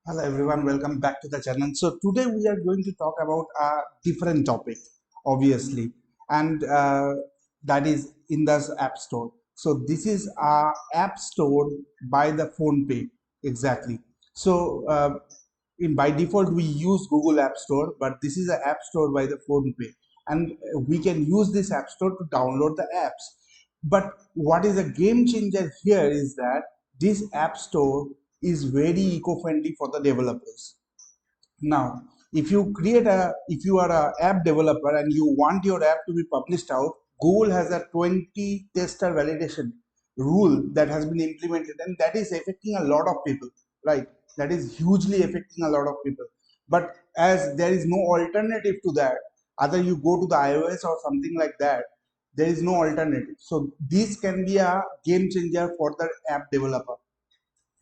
Hello everyone, welcome back to the channel. So today we are going to talk about a different topic, obviously, and that is Indus App Store. So this is a app store by the PhonePe, exactly. So in by default we use Google App Store, but this is an app store by the PhonePe, and we can use this app store to download the apps. But what is a game changer here is that this app store is very eco-friendly for the developers. Now, if you are a app developer and you want your app to be published out, Google has a 20 tester validation rule that has been implemented, and that is affecting a lot of people, right? That is hugely affecting a lot of people. But as there is no alternative to that, either you go to the iOS or something like that, there is no alternative. So this can be a game changer for the app developer.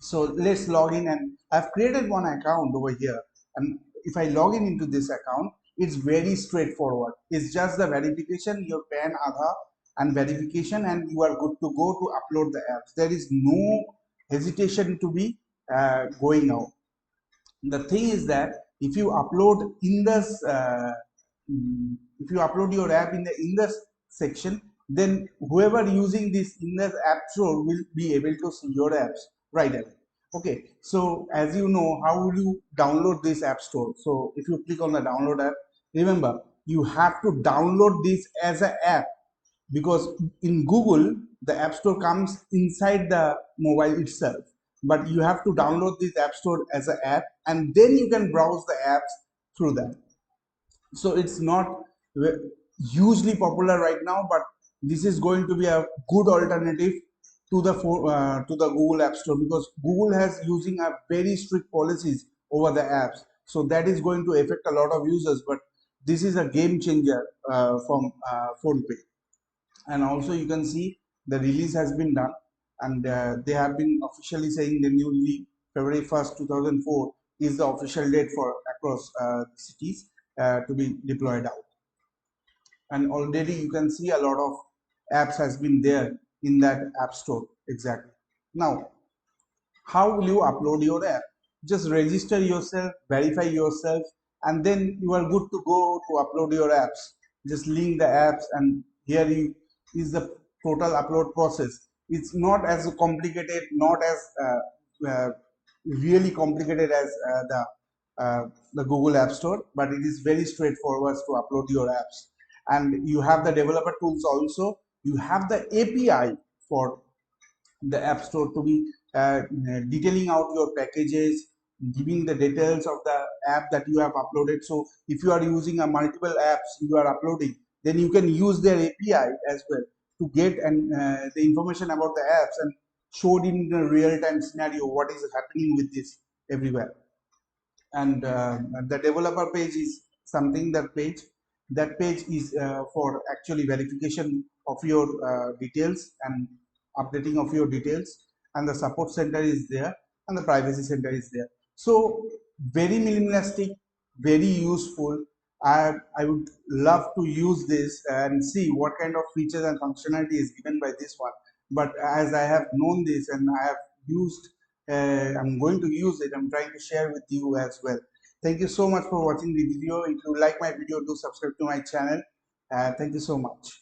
So let's log in, and I've created one account over here, and if I log in into this account, it's very straightforward. It's just the verification, your PAN, Aadhaar, and verification, and you are good to go to upload the apps. There is no hesitation to be going out. The thing is that if you upload in this if you upload your app in the Indus section, then whoever using this Indus app store will be able to see your apps right away. Okay, so as you know, how will you download this app store? So if you click on the download app, remember you have to download this as an app, because in Google the app store comes inside the mobile itself, but you have to download this app store as an app, and then you can browse the apps through that. So it's not hugely popular right now, but this is going to be a good alternative to the Google App Store, because Google has using a very strict policies over the apps, so that is going to affect a lot of users. But this is a game changer from PhonePe. And also you can see the release has been done, and they have been officially saying the new February 1st 2004 is the official date for across cities to be deployed out. And already you can see a lot of apps has been there in that app store. Exactly. Now, how will you upload your app? Just register yourself, verify yourself, and then you are good to go to upload your apps. Just link the apps, and here is the total upload process. It's not as complicated, not as really complicated as the Google App Store, but it is very straightforward to upload your apps. And you have the developer tools also. You have the API for the app store to be detailing out your packages, giving the details of the app that you have uploaded. So if you are using a multiple apps you are uploading, then you can use their API as well to get the information about the apps and show it in the real-time scenario what is happening with this everywhere. And the developer page is something, that page is for actually verification of your details and updating of your details, and the support center is there, and the privacy center is there. So very minimalistic, very useful. I would love to use this and see what kind of features and functionality is given by this one. But as I have known this and I have used, I'm going to use it, I'm trying to share with you as well. Thank you so much for watching the video. If you like my video, do subscribe to my channel. Thank you so much.